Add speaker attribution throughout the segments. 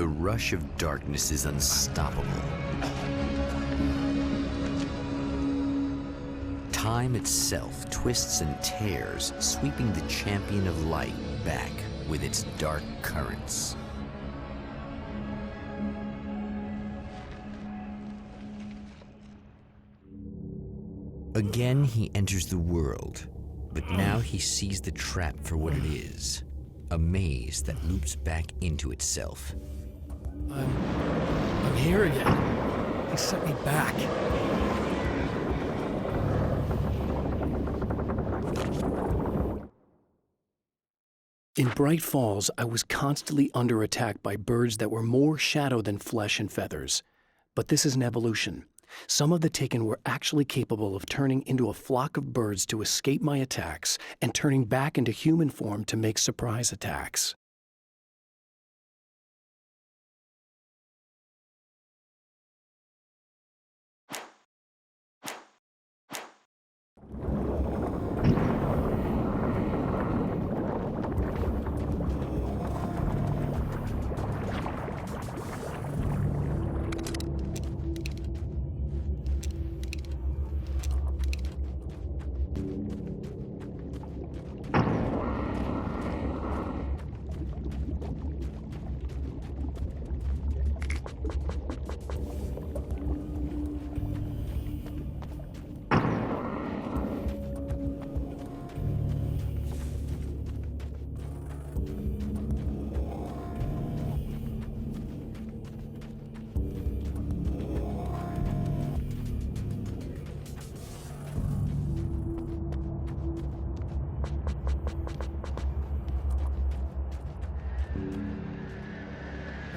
Speaker 1: The rush of darkness is unstoppable. Time itself twists and tears, sweeping the champion of light back with its dark currents. Again, he enters the world, but now he sees the trap for what it is, a maze that loops back into itself.
Speaker 2: I'm here again. They sent me back. In Bright Falls, I was constantly under attack by birds that were more shadow than flesh and feathers. But this is an evolution. Some of the Taken were actually capable of turning into a flock of birds to escape my attacks and turning back into human form to make surprise attacks.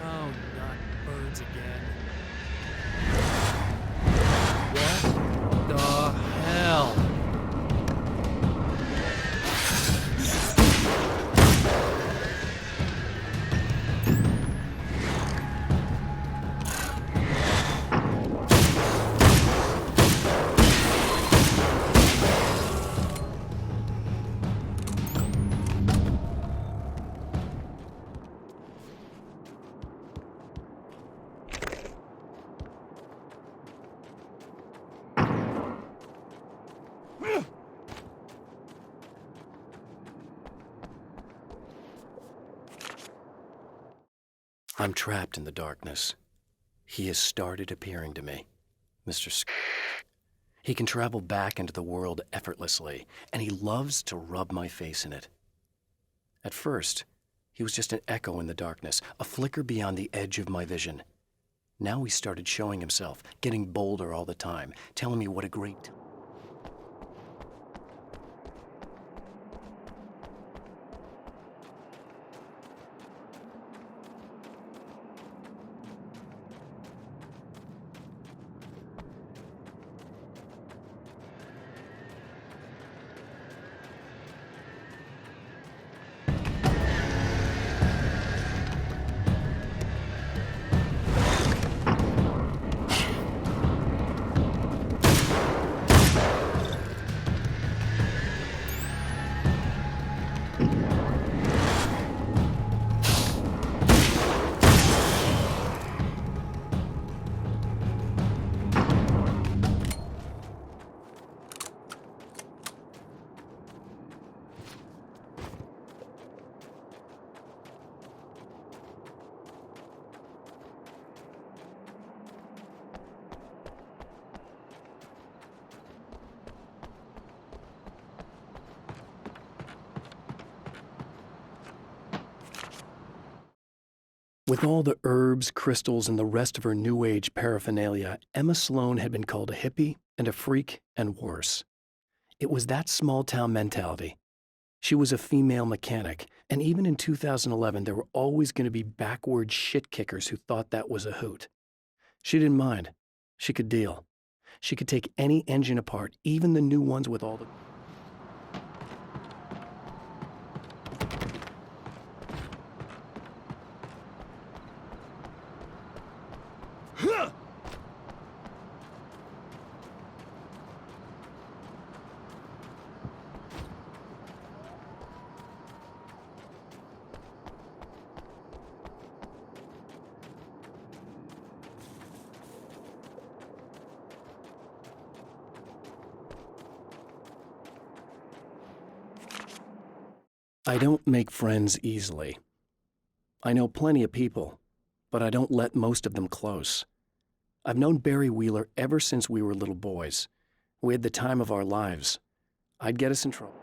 Speaker 2: Oh, not birds again. What the hell? I'm trapped in the darkness. He has started appearing to me, Mr. He can travel back into the world effortlessly, and he loves to rub my face in it. At first, he was just an echo in the darkness, a flicker beyond the edge of my vision. Now he started showing himself, getting bolder all the time, telling me what a great... With all the herbs, crystals, and the rest of her New Age paraphernalia, Emma Sloan had been called a hippie and a freak and worse. It was that small-town mentality. She was a female mechanic, and even in 2011, there were always going to be backward shit-kickers who thought that was a hoot. She didn't mind. She could deal. She could take any engine apart, even the new ones with all the... I don't make friends easily. I know plenty of people, but I don't let most of them close. I've known Barry Wheeler ever since we were little boys. We had the time of our lives. I'd get us in trouble.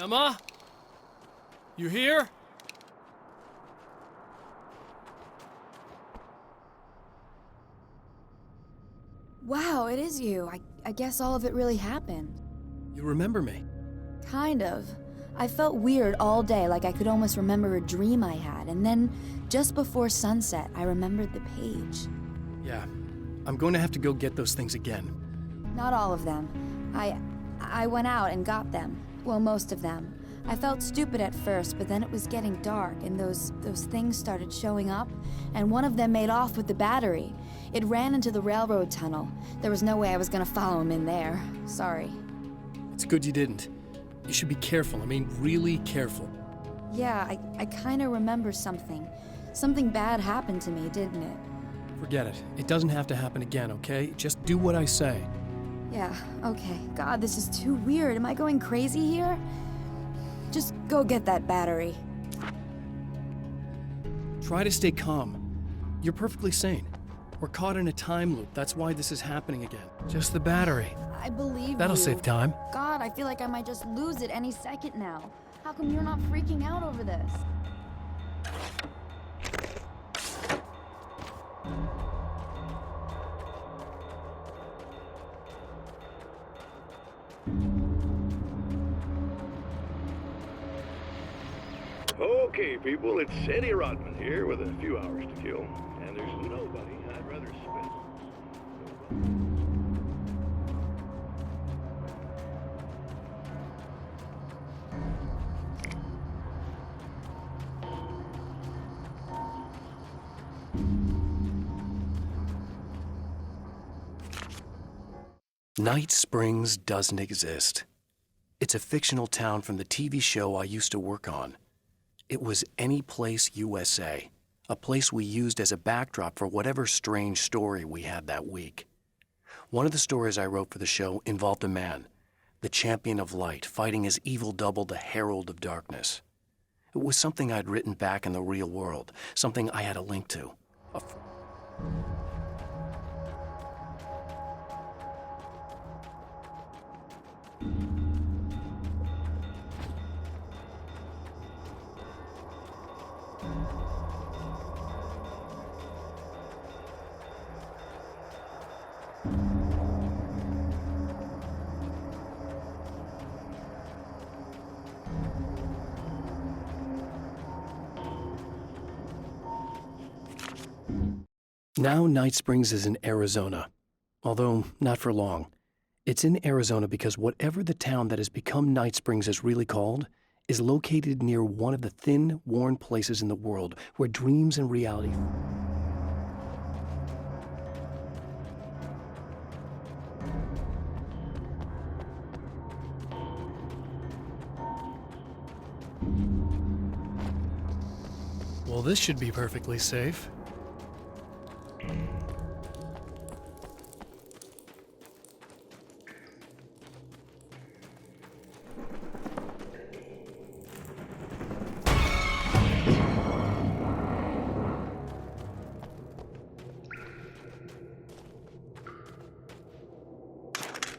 Speaker 3: Emma? You here?
Speaker 4: Wow, it is you. I guess all of it really happened.
Speaker 2: You remember me?
Speaker 4: Kind of. I felt weird all day, like I could almost remember a dream I had, and then, just before sunset, I remembered the page.
Speaker 2: Yeah. I'm going to have to go get those things again.
Speaker 4: Not all of them. I went out and got them. Well, most of them. I felt stupid at first, but then it was getting dark, and those things started showing up, and one of them made off with the battery. It ran into the railroad tunnel. There was no way I was gonna follow him in there. Sorry.
Speaker 2: It's good you didn't. You should be careful. I mean, really careful.
Speaker 4: Yeah, I kinda remember something. Something bad happened to me, didn't it?
Speaker 2: Forget it. It doesn't have to happen again, okay? Just do what I say.
Speaker 4: Yeah, okay. God, this is too weird. Am I going crazy here? Just go get that battery.
Speaker 2: Try to stay calm. You're perfectly sane. We're caught in a time loop. That's why this is happening again. Just the battery.
Speaker 4: I believe
Speaker 2: That'll
Speaker 4: you.
Speaker 2: save time.
Speaker 4: God, I feel like I might just lose it any second now. How come you're not freaking out over this?
Speaker 5: Okay, people, it's Eddie Rodman here with a few hours to kill, and there's nobody I'd rather spend.
Speaker 2: Night Springs doesn't exist. It's a fictional town from the TV show I used to work on. It was Any Place USA, a place we used as a backdrop for whatever strange story we had that week. One of the stories I wrote for the show involved a man, the champion of light, fighting his evil double, the Herald of Darkness. It was something I'd written back in the real world, something I had a link to. Now Night Springs is in Arizona, although not for long. It's in Arizona because whatever the town that has become Night Springs is really called is located near one of the thin, worn places in the world where dreams and reality... Well, this should be perfectly safe.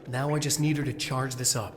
Speaker 2: Now I just need her to charge this up.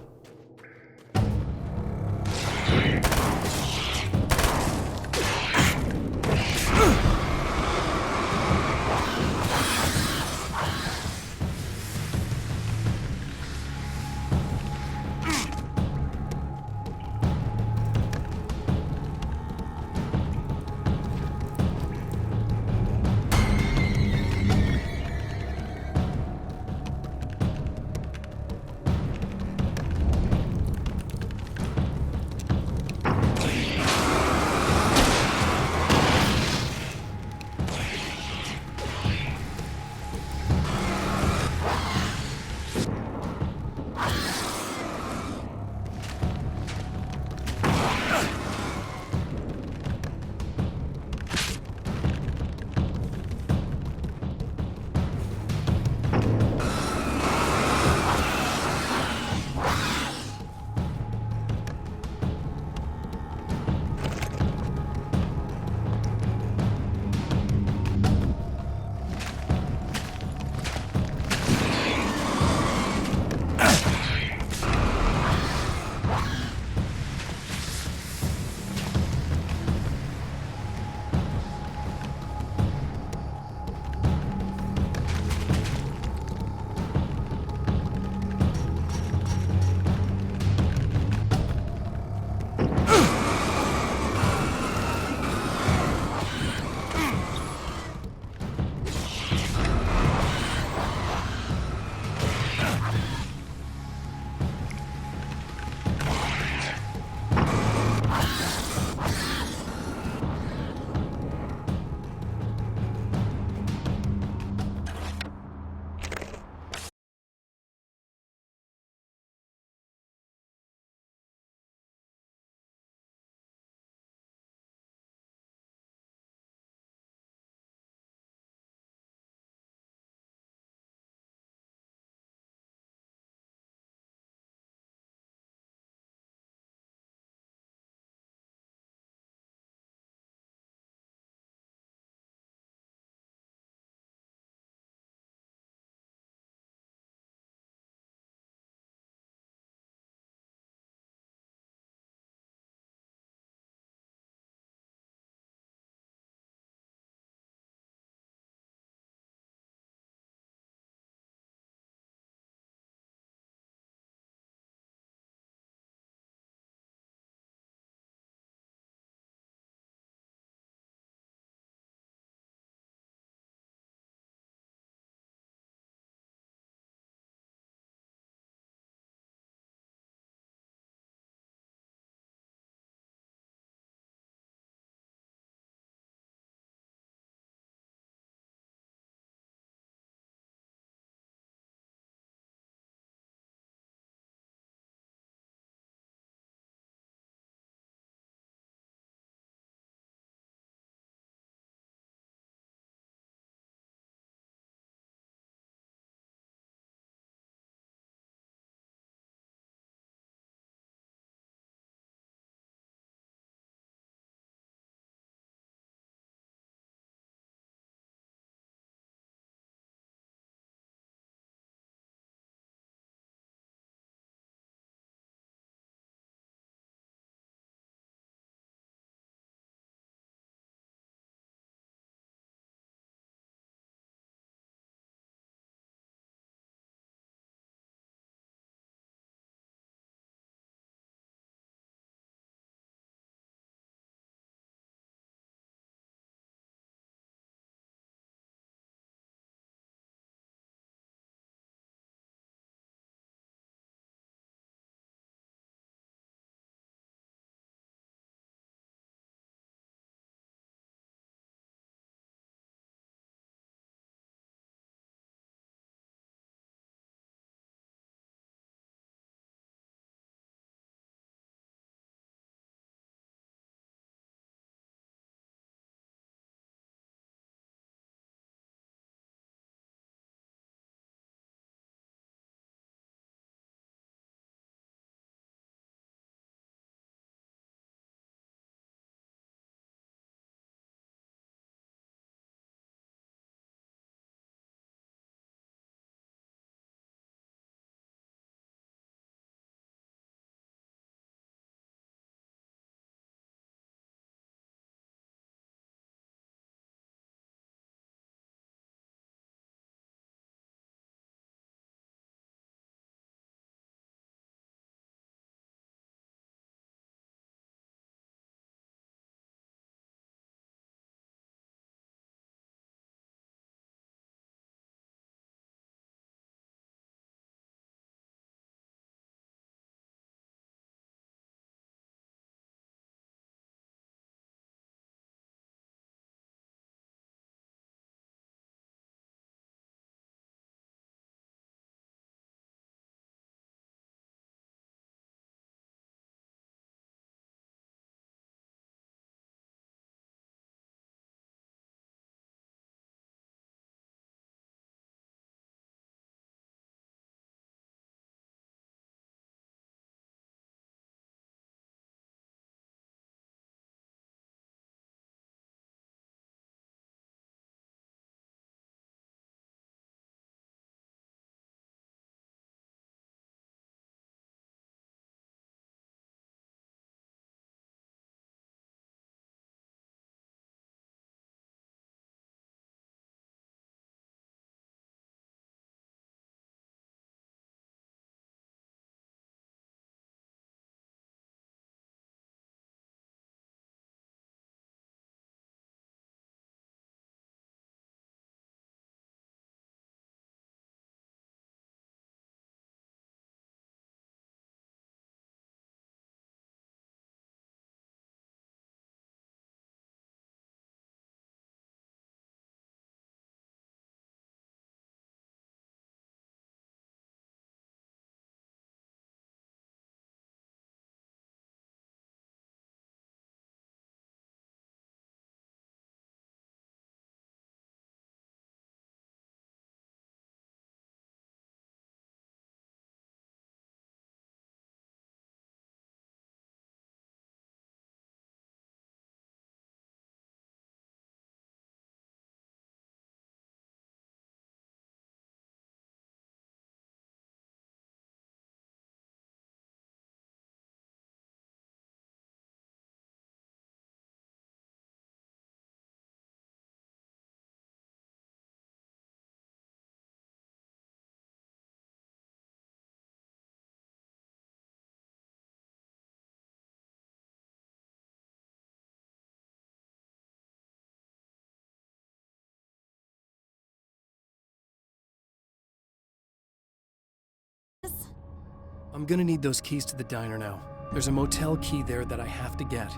Speaker 2: I'm gonna need those keys to the diner now. There's a motel key there that I have to get.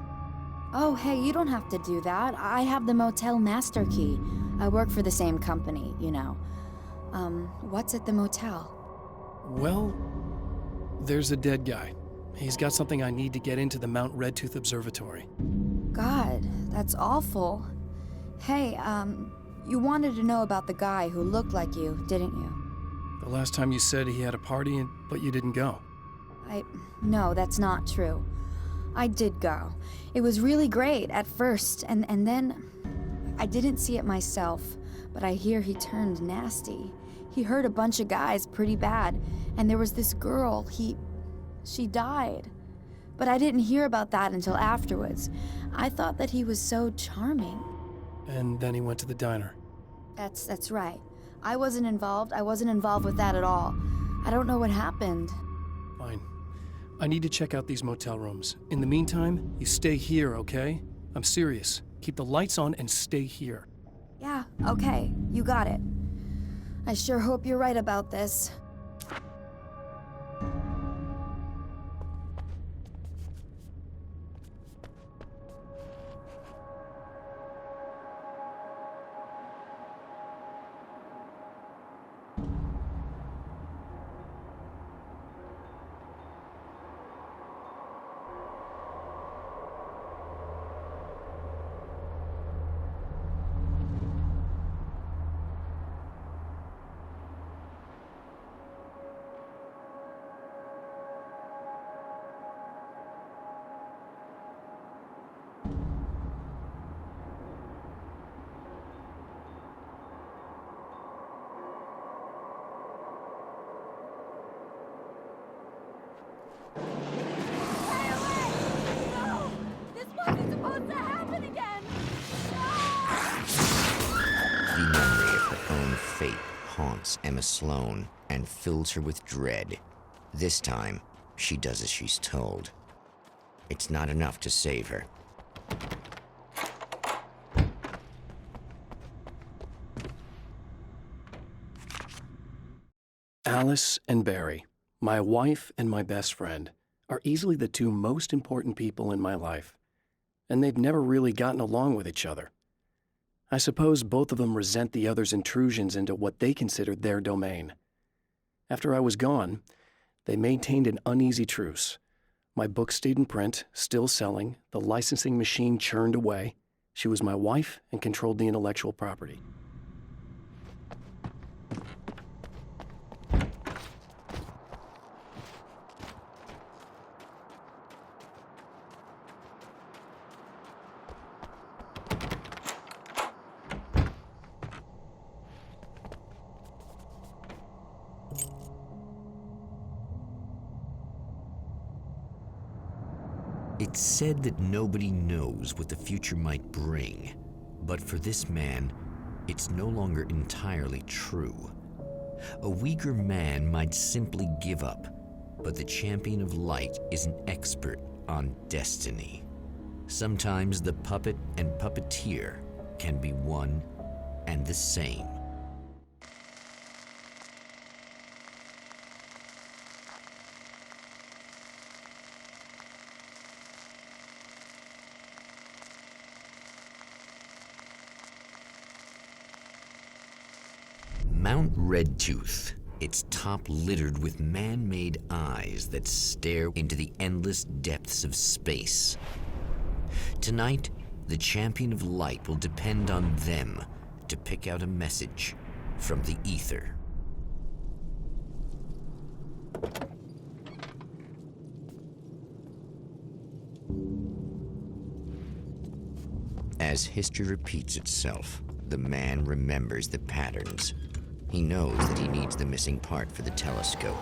Speaker 4: Oh, hey, you don't have to do that. I have the motel master key. I work for the same company, you know. What's at the motel?
Speaker 2: Well, there's a dead guy. He's got something I need to get into the Mount Redtooth Observatory.
Speaker 4: God, that's awful. Hey, you wanted to know about the guy who looked like you, didn't you?
Speaker 2: The last time you said he had a party, but you didn't go.
Speaker 4: No, that's not true. I did go. It was really great at first, and then I didn't see it myself, but I hear he turned nasty. He hurt a bunch of guys pretty bad, and there was this girl, she died. But I didn't hear about that until afterwards. I thought that he was so charming.
Speaker 2: And then he went to the diner.
Speaker 4: That's right. I wasn't involved. I wasn't involved with that at all. I don't know what happened.
Speaker 2: Fine. I need to check out these motel rooms. In the meantime, you stay here, okay? I'm serious. Keep the lights on and stay here.
Speaker 4: Yeah, okay. You got it. I sure hope you're right about this.
Speaker 1: The memory of her own fate haunts Emma Sloan and fills her with dread. This time, she does as she's told. It's not enough to save her.
Speaker 2: Alice and Barry, my wife and my best friend, are easily the two most important people in my life. And they've never really gotten along with each other. I suppose both of them resent the other's intrusions into what they considered their domain. After I was gone, they maintained an uneasy truce. My book stayed in print, still selling, the licensing machine churned away. She was my wife and controlled the intellectual property.
Speaker 1: It's said that nobody knows what the future might bring, but for this man, it's no longer entirely true. A weaker man might simply give up, but the champion of light is an expert on destiny. Sometimes the puppet and puppeteer can be one and the same. Mount Redtooth, its top littered with man-made eyes that stare into the endless depths of space. Tonight, the champion of light will depend on them to pick out a message from the ether. As history repeats itself, the man remembers the patterns. He knows that he needs the missing part for the telescope.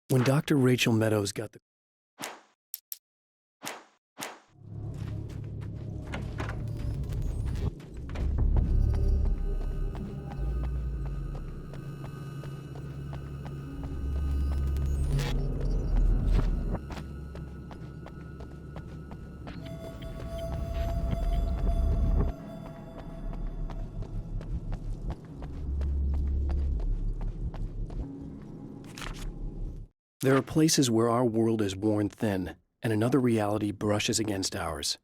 Speaker 2: When Dr. Rachel Meadows got the There are places where our world is worn thin and another reality brushes against ours.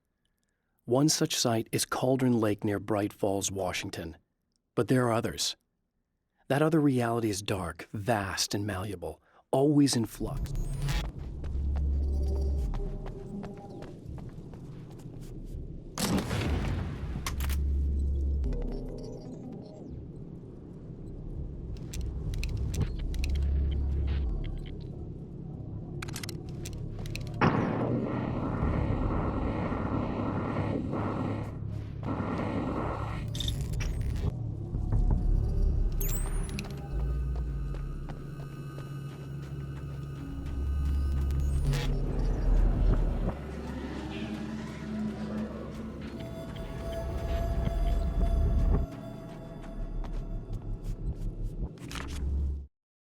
Speaker 2: One such site is Cauldron Lake near Bright Falls, Washington. But there are others. That other reality is dark, vast, and malleable, always in flux.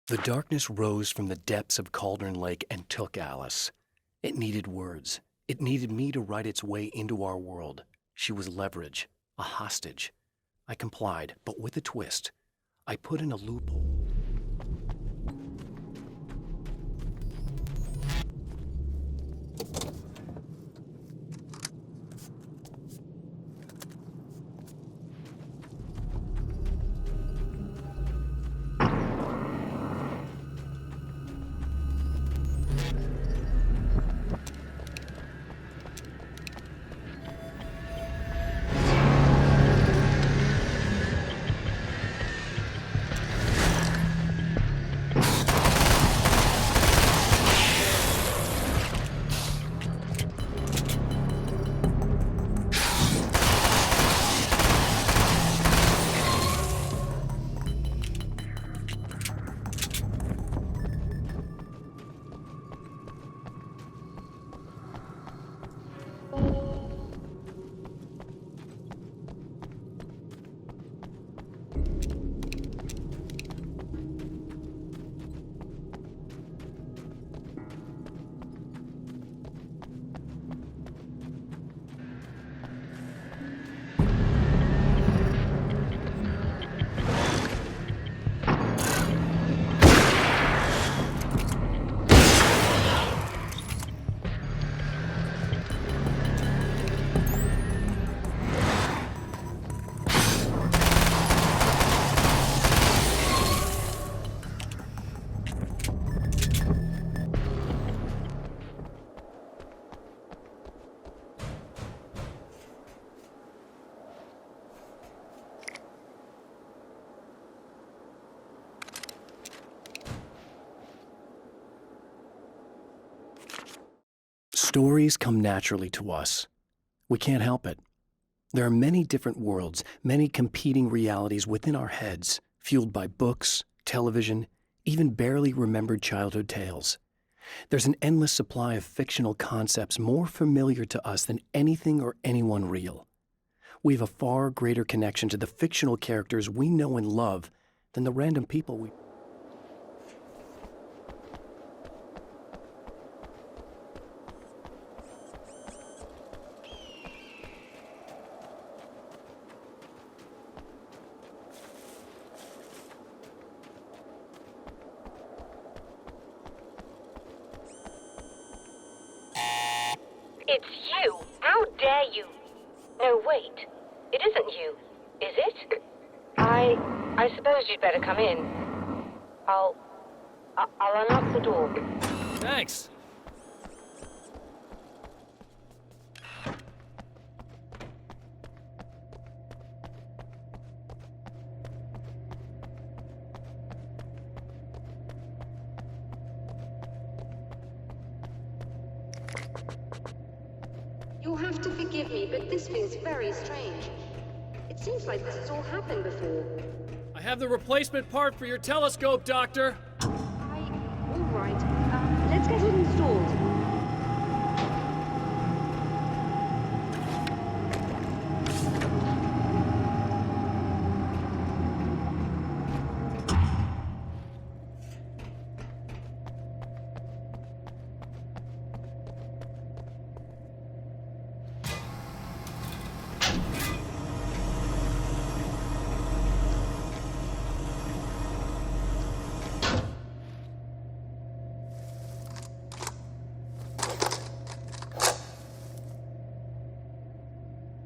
Speaker 2: The darkness rose from the depths of Cauldron Lake and took Alice. It needed words. It needed me to write its way into our world. She was leverage, a hostage. I complied, but with a twist. I put in a loophole. Stories come naturally to us. We can't help it. There are many different worlds, many competing realities within our heads, fueled by books, television, even barely remembered childhood tales. There's an endless supply of fictional concepts more familiar to us than anything or anyone real. We have a far greater connection to the fictional characters we know and love than the random people we...
Speaker 6: It's you! How dare you! No, wait. It isn't you, is it? I suppose you'd better come in. I'll unlock the door.
Speaker 3: Thanks.
Speaker 6: You'll have to forgive me, but this feels very strange. It seems like this has all happened before.
Speaker 3: I have the replacement part for your telescope, Doctor.
Speaker 6: All right. Let's get it installed.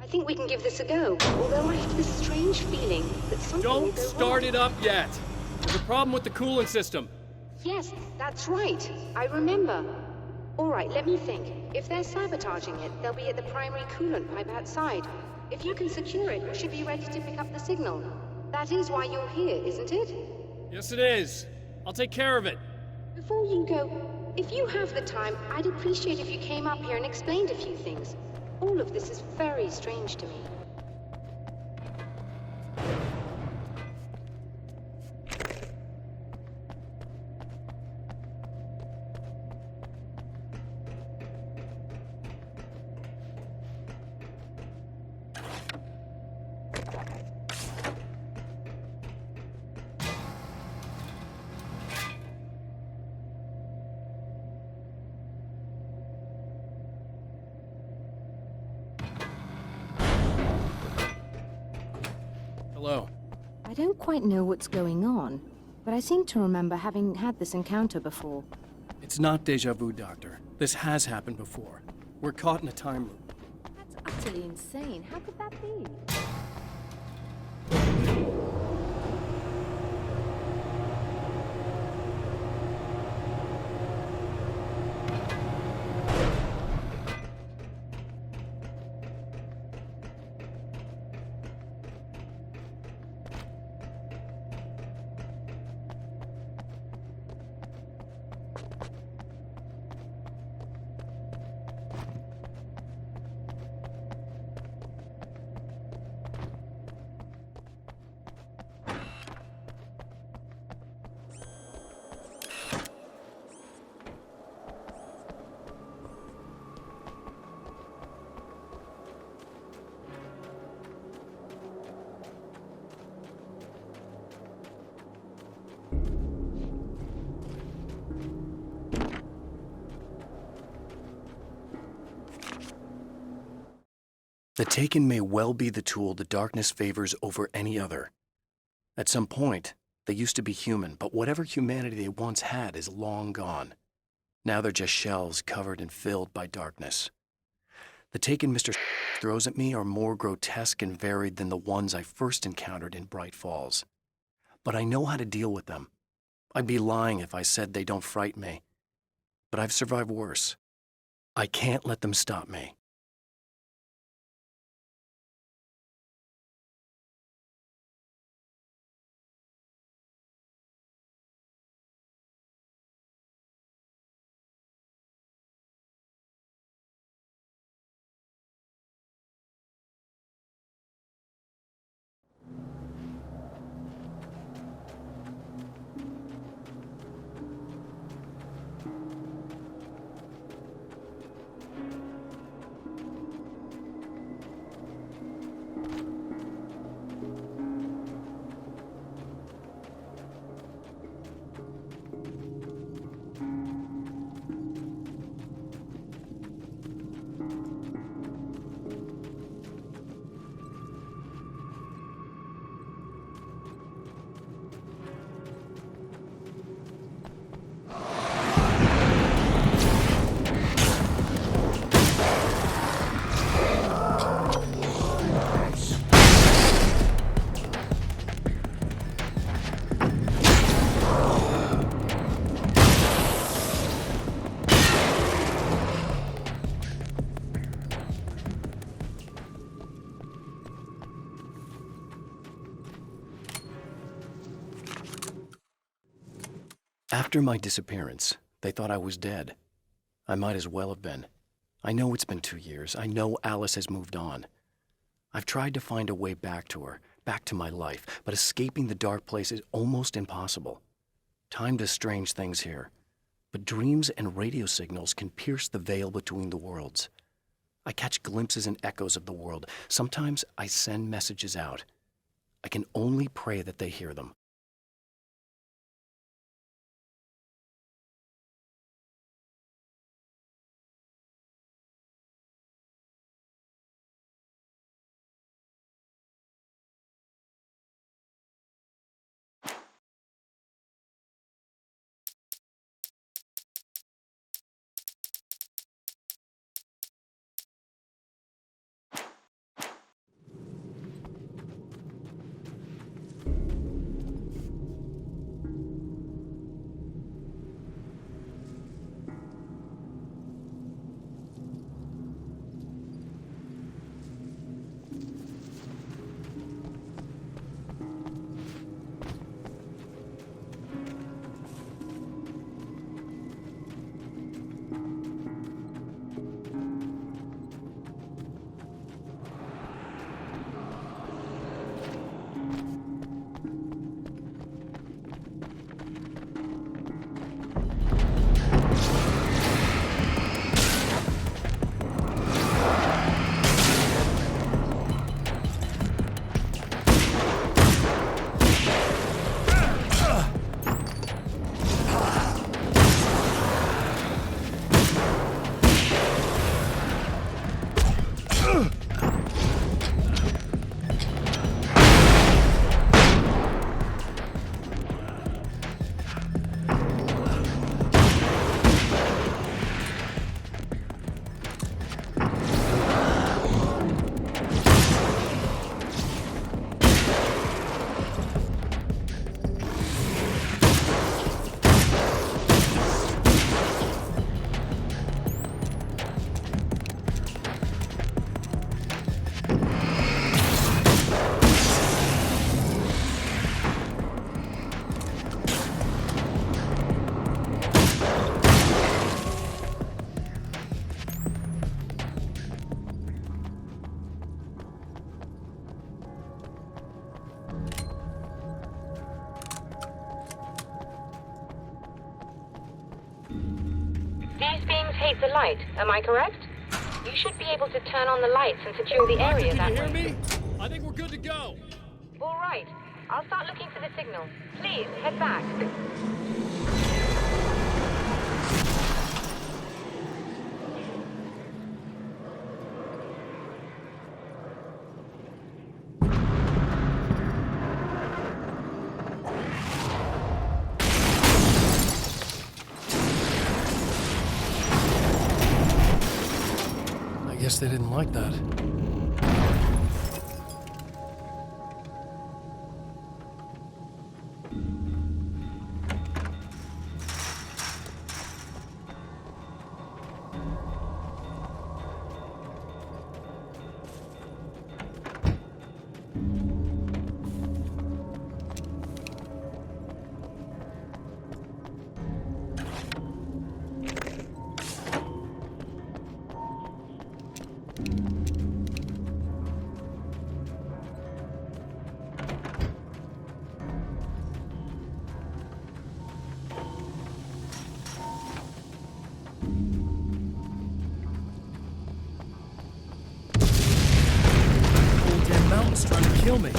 Speaker 6: I think we can give this a go, although I have this strange feeling that something will
Speaker 3: Don't
Speaker 6: go
Speaker 3: start
Speaker 6: wrong.
Speaker 3: it up yet. There's a problem with the cooling system.
Speaker 6: Yes, that's right. I remember. All right, let me think. If they're sabotaging it, they'll be at the primary coolant pipe outside. If you can secure it, we should be ready to pick up the signal. That is why you're here, isn't it?
Speaker 3: Yes, it is. I'll take care of it.
Speaker 6: Before you go, if you have the time, I'd appreciate if you came up here and explained a few things. All of this is very strange to me.
Speaker 3: Hello.
Speaker 7: I don't quite know what's going on, but I seem to remember having had this encounter before.
Speaker 2: It's not deja vu, Doctor. This has happened before. We're caught in a time loop.
Speaker 7: That's utterly insane. How could that be?
Speaker 2: The Taken may well be the tool the darkness favors over any other. At some point, they used to be human, but whatever humanity they once had is long gone. Now they're just shells covered and filled by darkness. The Taken Mr. throws at me are more grotesque and varied than the ones I first encountered in Bright Falls. But I know how to deal with them. I'd be lying if I said they don't frighten me. But I've survived worse. I can't let them stop me. After my disappearance, they thought I was dead. I might as well have been. I know it's been 2 years. I know Alice has moved on. I've tried to find a way back to her, back to my life, but escaping the dark place is almost impossible. Time does strange things here, but dreams and radio signals can pierce the veil between the worlds. I catch glimpses and echoes of the world. Sometimes I send messages out. I can only pray that they hear them.
Speaker 6: These beings hate the light, am I correct? You should be able to turn on the lights and secure the area that
Speaker 3: Can you
Speaker 6: way.
Speaker 3: hear me? I think we're good to go.
Speaker 6: All right. I'll start looking for the signal. Please, head back.
Speaker 2: I guess they didn't like that.
Speaker 3: Whole damn mountain's trying to kill me.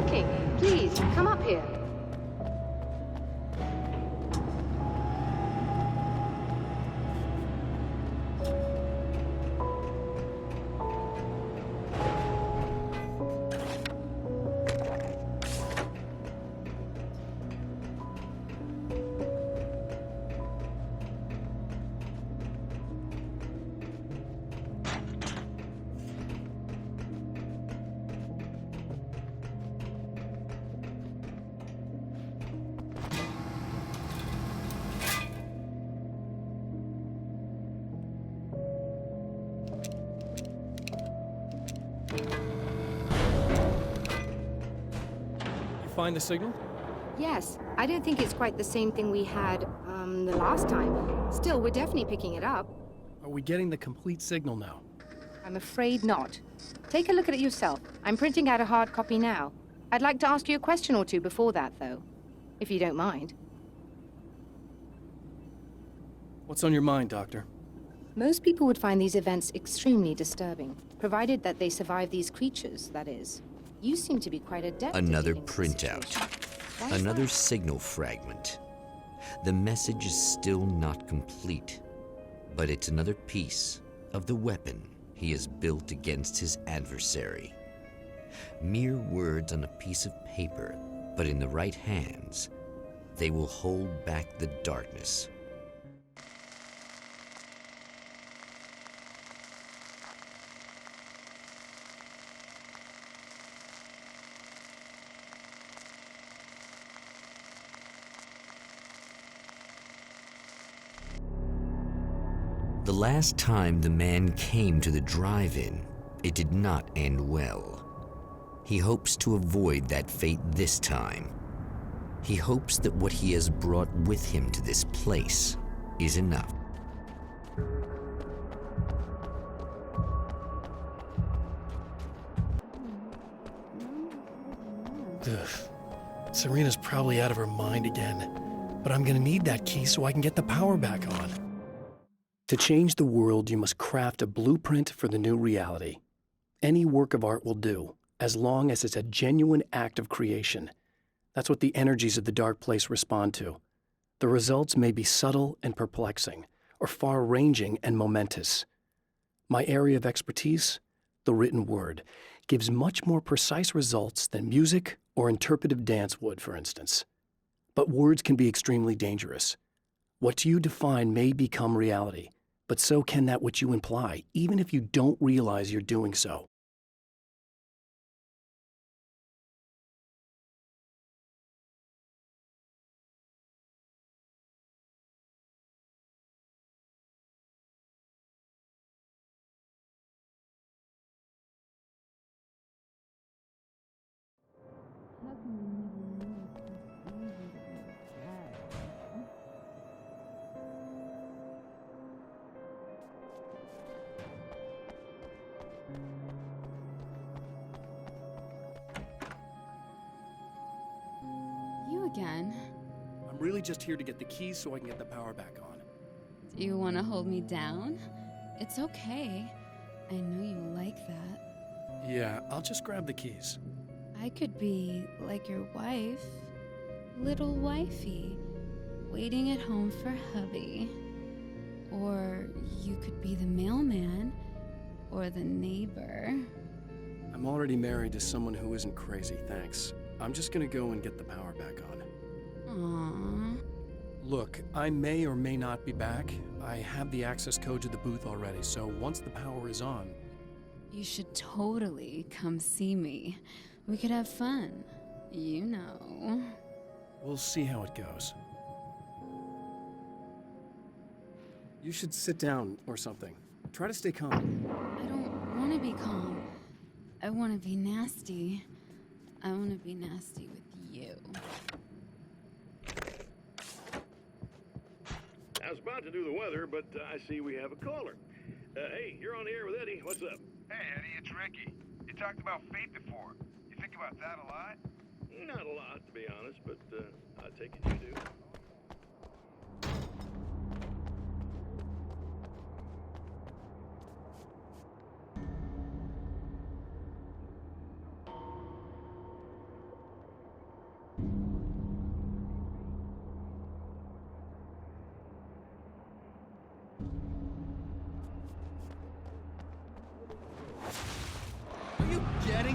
Speaker 7: looking? Please, come up here.
Speaker 3: You find the signal?
Speaker 7: Yes, I don't think it's quite the same thing we had, the last time. Still, we're definitely picking it up.
Speaker 2: Are we getting the complete signal now?
Speaker 7: I'm afraid not. Take a look at it yourself. I'm printing out a hard copy now. I'd like to ask you a question or two before that, though, if you don't mind.
Speaker 2: What's on your mind, Doctor?
Speaker 7: Most people would find these events extremely disturbing, provided that they survive these creatures, that is. You seem to be quite adept at
Speaker 1: Another
Speaker 7: dealing with this
Speaker 1: printout.
Speaker 7: situation. Why is
Speaker 1: Another
Speaker 7: that?
Speaker 1: signal fragment. The message is still not complete, but it's another piece of the weapon he has built against his adversary. Mere words on a piece of paper, but in the right hands, they will hold back the darkness. The last time the man came to the drive-in, it did not end well. He hopes to avoid that fate this time. He hopes that what he has brought with him to this place is enough.
Speaker 2: Ugh. Serena's probably out of her mind again, but I'm gonna need that key so I can get the power back on. To change the world, you must craft a blueprint for the new reality. Any work of art will do, as long as it's a genuine act of creation. That's what the energies of the dark place respond to. The results may be subtle and perplexing, or far-ranging and momentous. My area of expertise, the written word, gives much more precise results than music or interpretive dance would, for instance. But words can be extremely dangerous. What you define may become reality, but so can that which you imply, even if you don't realize you're doing so.
Speaker 8: You again?
Speaker 2: I'm really just here to get the keys so I can get the power back on.
Speaker 8: Do you want to hold me down? It's okay. I know you like that.
Speaker 2: Yeah, I'll just grab the keys.
Speaker 8: I could be like your wife. Little wifey. Waiting at home for hubby. Or you could be the mailman. Or the neighbor.
Speaker 2: I'm already married to someone who isn't crazy, thanks. I'm just gonna go and get the power back on.
Speaker 8: Aww.
Speaker 2: Look, I may or may not be back. I have the access code to the booth already, so once the power is on...
Speaker 8: You should totally come see me. We could have fun. You know.
Speaker 2: We'll see how it goes. You should sit down or something. Try to stay calm.
Speaker 8: I don't want to be calm. I want to be nasty. I want to be nasty with you.
Speaker 5: I was about to do the weather, but I see we have a caller. Hey, you're on the air with Eddie. What's up?
Speaker 9: Hey, Eddie, it's Ricky. You talked about fate before. You think about that a lot?
Speaker 5: Not a lot, to be honest, but I take it you do.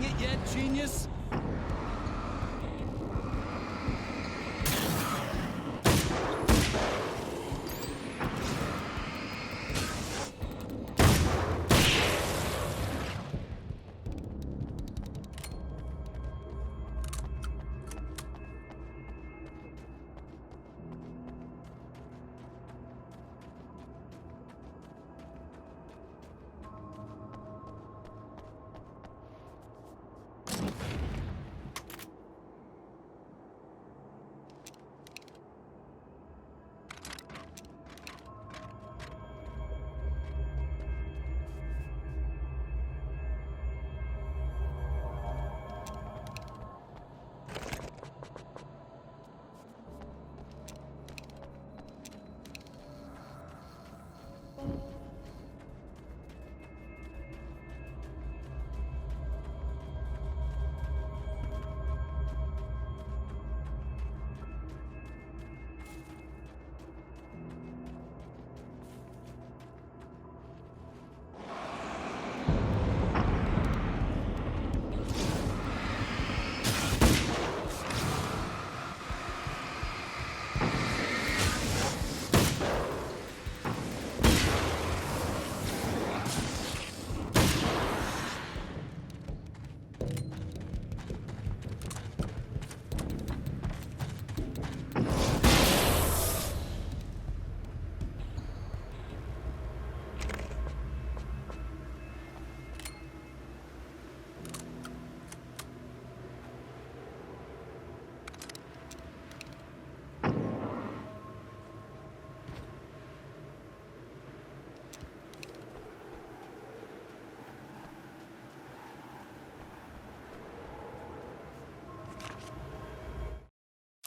Speaker 3: seeing it yet, genius?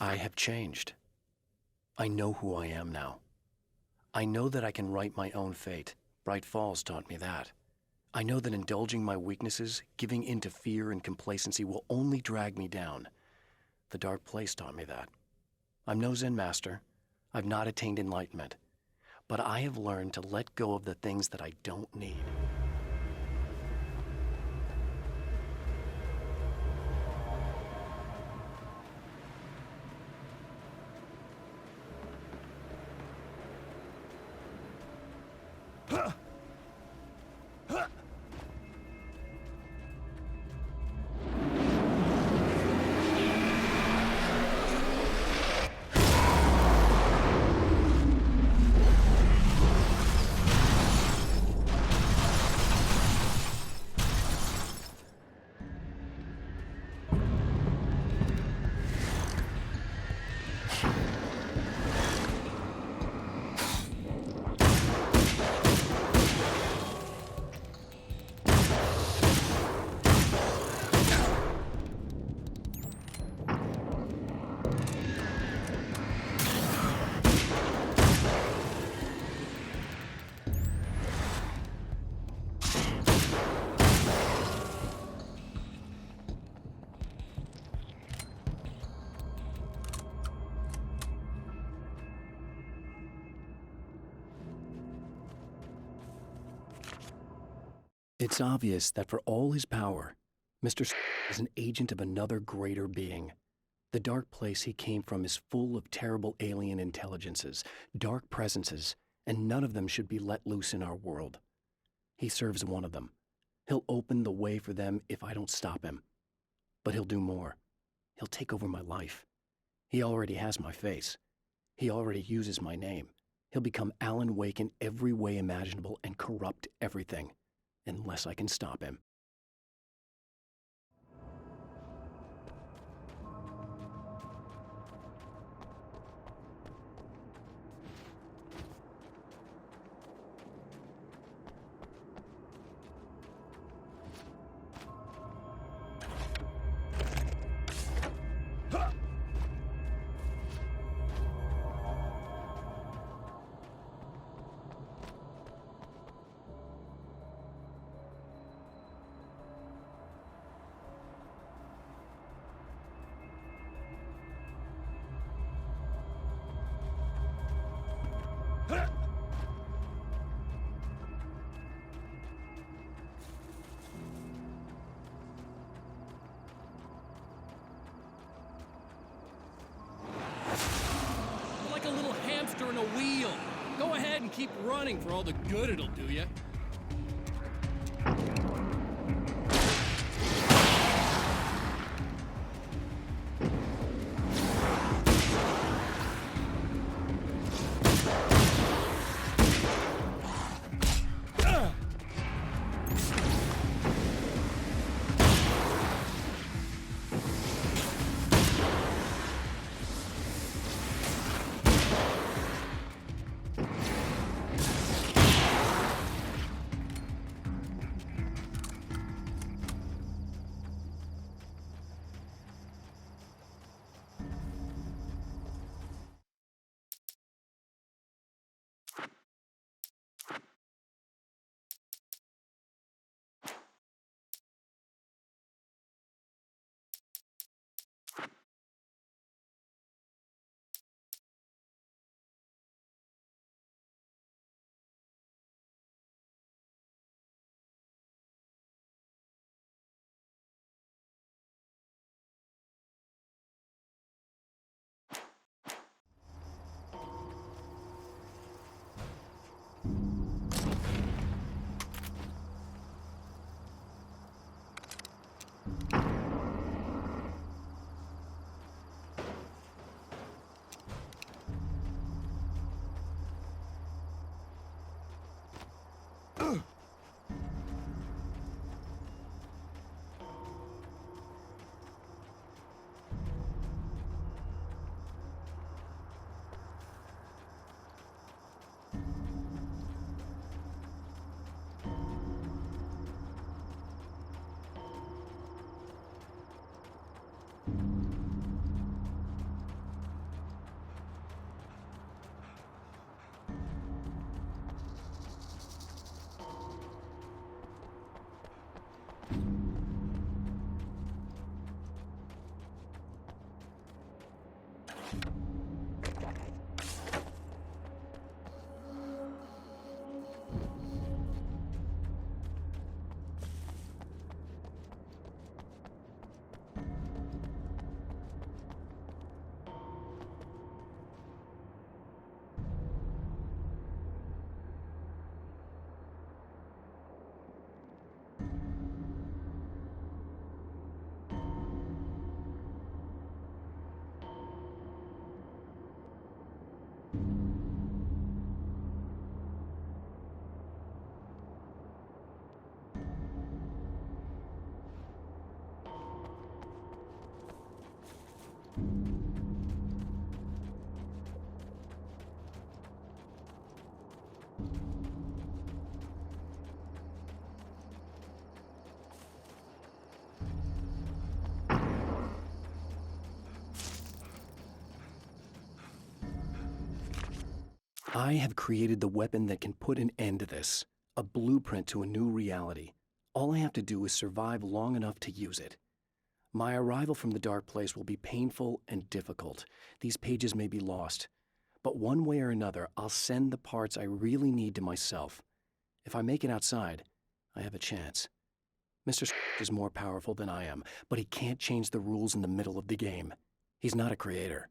Speaker 2: I have changed. I know who I am now. I know that I can write my own fate. Bright Falls taught me that. I know that indulging my weaknesses, giving in to fear and complacency will only drag me down. The Dark Place taught me that. I'm no Zen master. I've not attained enlightenment. But I have learned to let go of the things that I don't need. It's obvious that for all his power, Mr. is an agent of another greater being. The dark place he came from is full of terrible alien intelligences, dark presences, and none of them should be let loose in our world. He serves one of them. He'll open the way for them if I don't stop him. But he'll do more. He'll take over my life. He already has my face. He already uses my name. He'll become Alan Wake in every way imaginable and corrupt everything. Unless I can stop him.
Speaker 3: dumpster and a wheel. Go ahead and keep running for all the good it'll do you.
Speaker 2: I have created the weapon that can put an end to this, a blueprint to a new reality. All I have to do is survive long enough to use it. My arrival from the dark place will be painful and difficult. These pages may be lost. But one way or another, I'll send the parts I really need to myself. If I make it outside, I have a chance. Mr. is more powerful than I am, but he can't change the rules in the middle of the game. He's not a creator.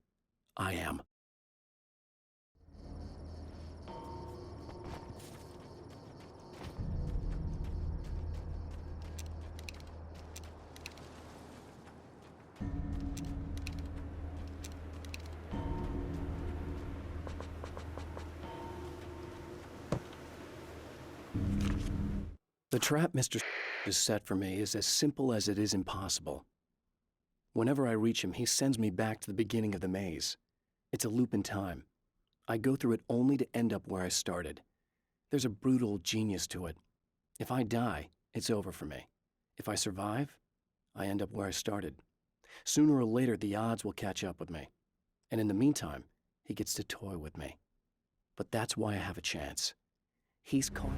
Speaker 2: I am. The trap Mr. has set for me is as simple as it is impossible. Whenever I reach him, he sends me back to the beginning of the maze. It's a loop in time. I go through it only to end up where I started. There's a brutal genius to it. If I die, it's over for me. If I survive, I end up where I started. Sooner or later, the odds will catch up with me. And in the meantime, he gets to toy with me. But that's why I have a chance. He's caught.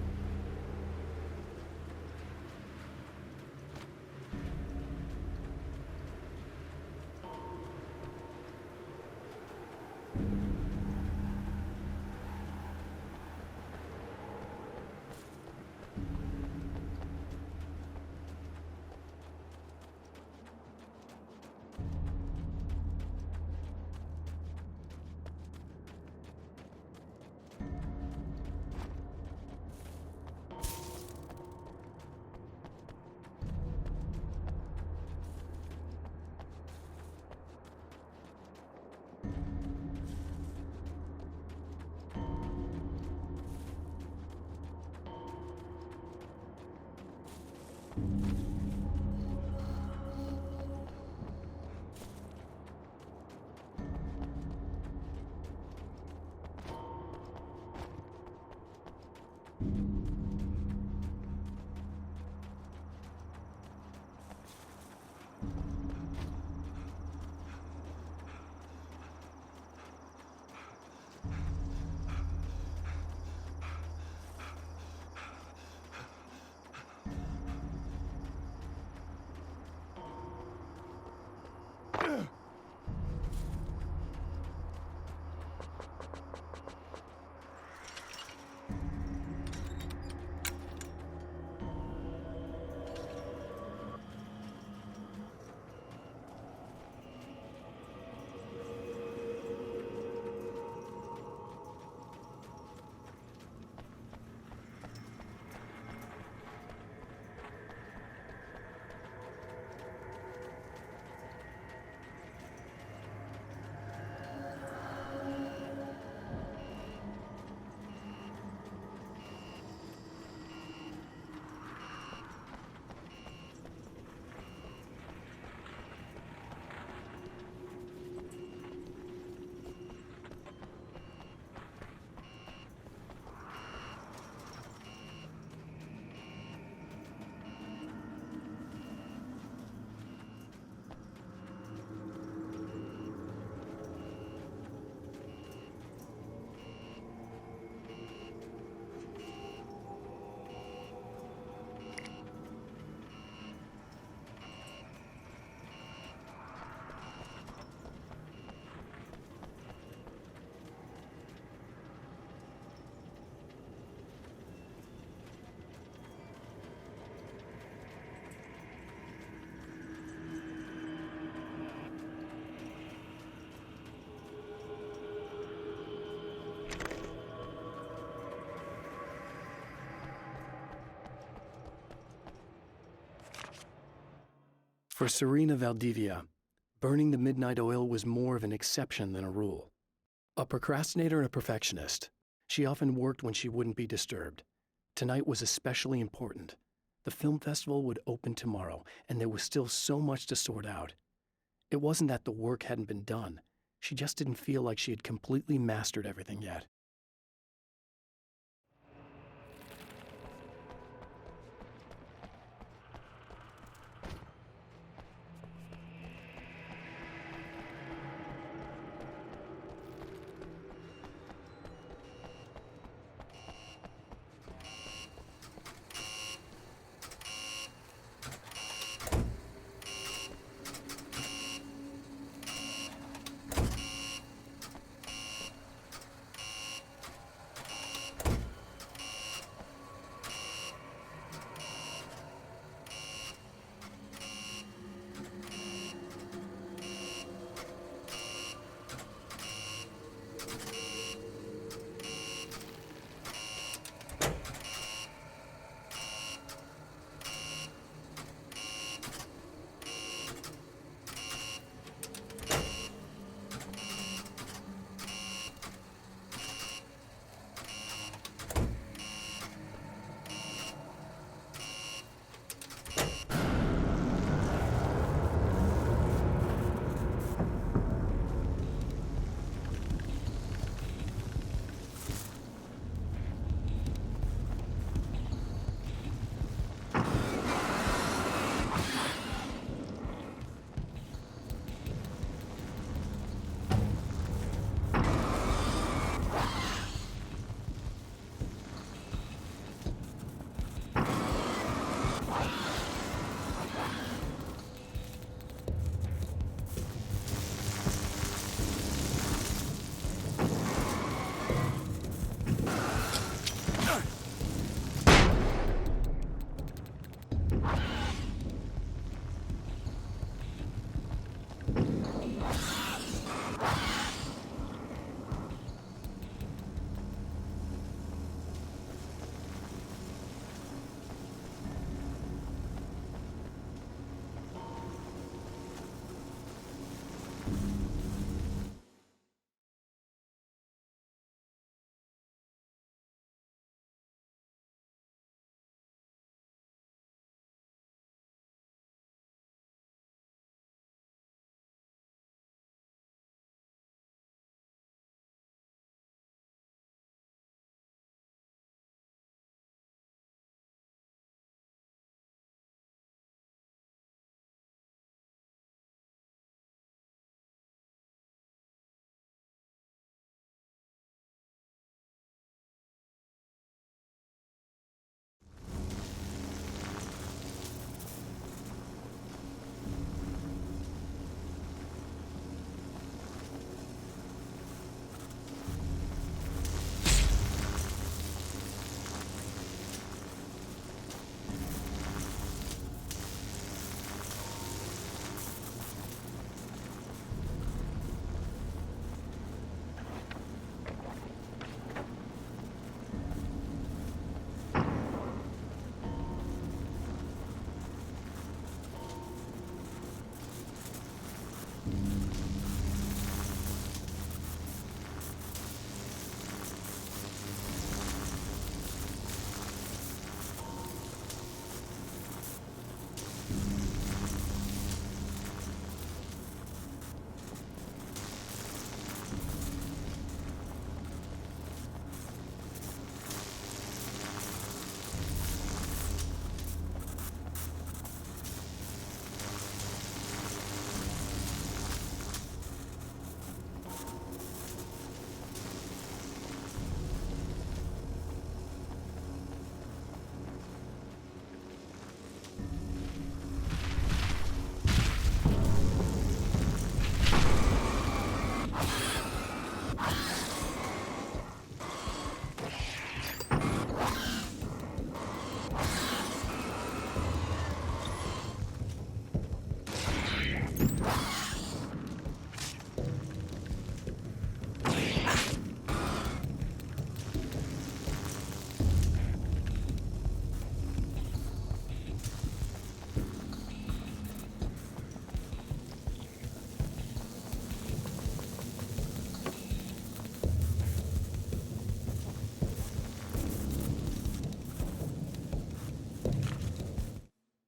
Speaker 2: For Serena Valdivia, burning the midnight oil was more of an exception than a rule. A procrastinator and a perfectionist, she often worked when she wouldn't be disturbed. Tonight was especially important. The film festival would open tomorrow, and there was still so much to sort out. It wasn't that the work hadn't been done. She just didn't feel like she had completely mastered everything yet.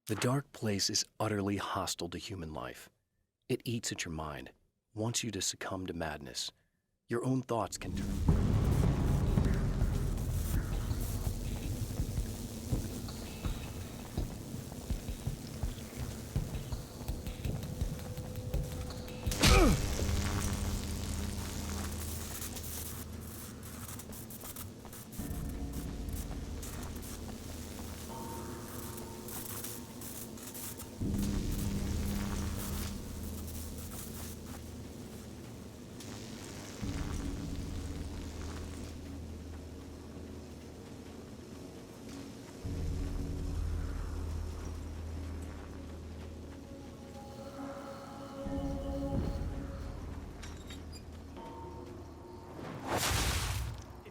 Speaker 2: The dark place is utterly hostile to human life. It eats at your mind, wants you to succumb to madness. Your own thoughts can turn.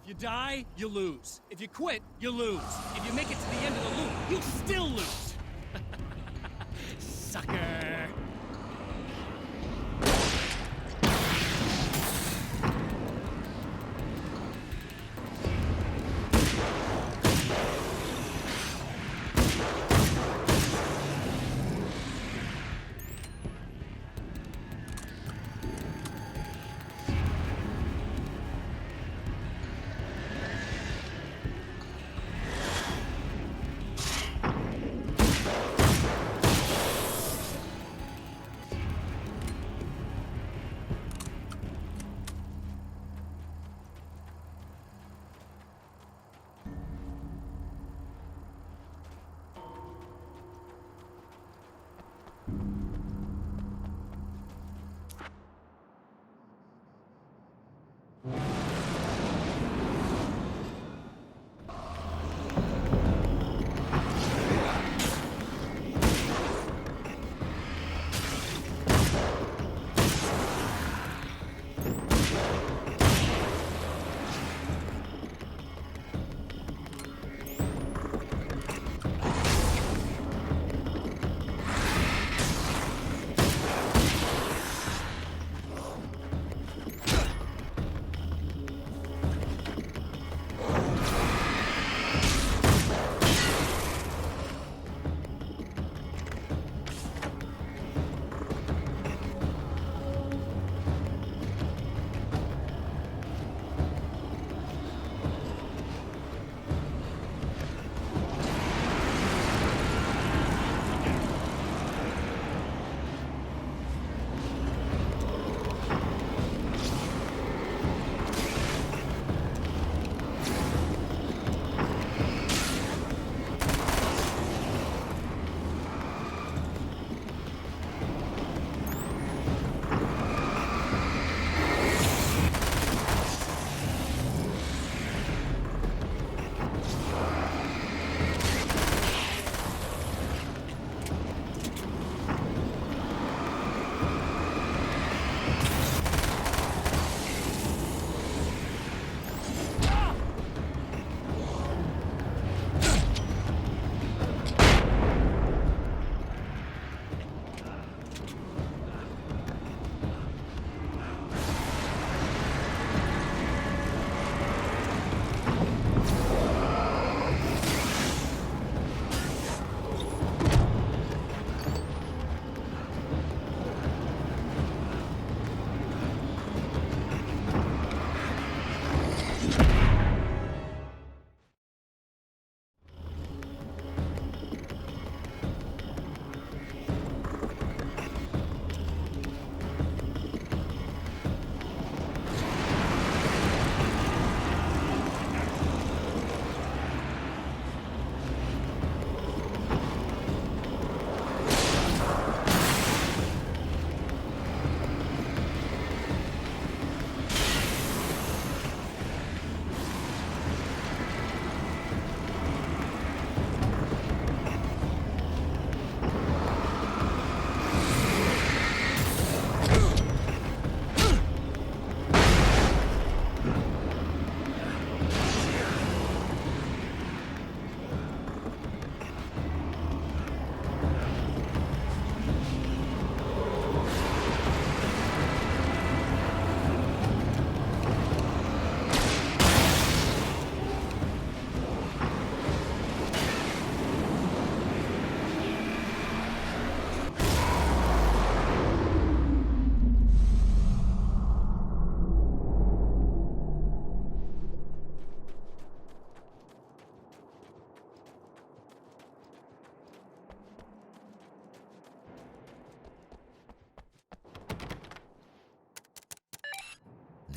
Speaker 3: If you die, you lose. If you quit, you lose. If you make it to the end of the loop, you still lose. Sucker.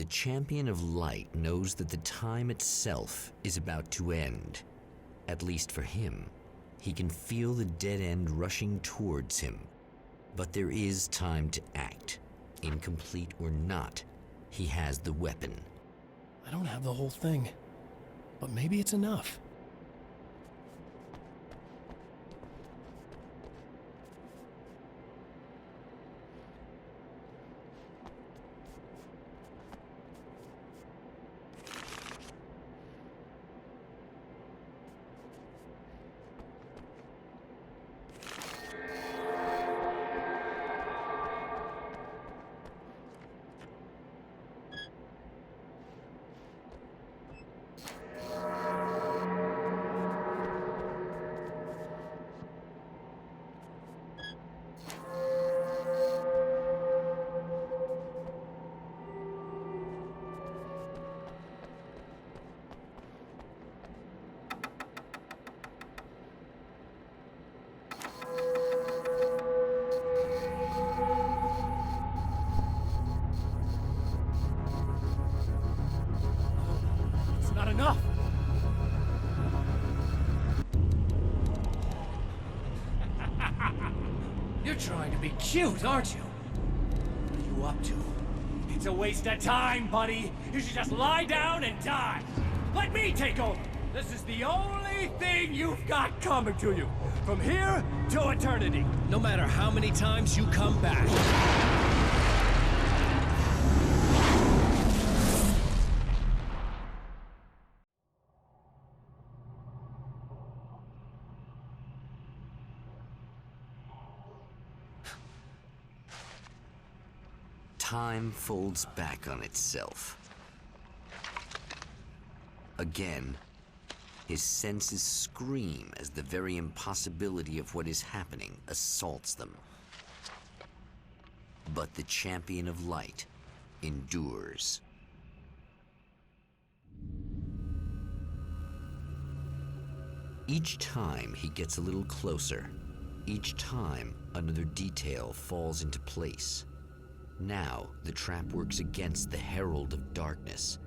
Speaker 1: The champion of light knows that the time itself is about to end. At least for him. He can feel the dead end rushing towards him. But there is time to act. Incomplete or not, he has the weapon.
Speaker 2: I don't have the whole thing, but maybe it's enough.
Speaker 3: It's not enough! You're trying to be cute, aren't you? What are you up to? It's a waste of time, buddy. You should just lie down and die. Let me take over. This is the only thing you've got coming to you. From here to eternity. No matter how many times you come back.
Speaker 1: Time folds back on itself. Again, his senses scream as the very impossibility of what is happening assaults them. But the champion of light endures. Each time he gets a little closer. Each time another detail falls into place. Now the trap works against the Herald of Darkness.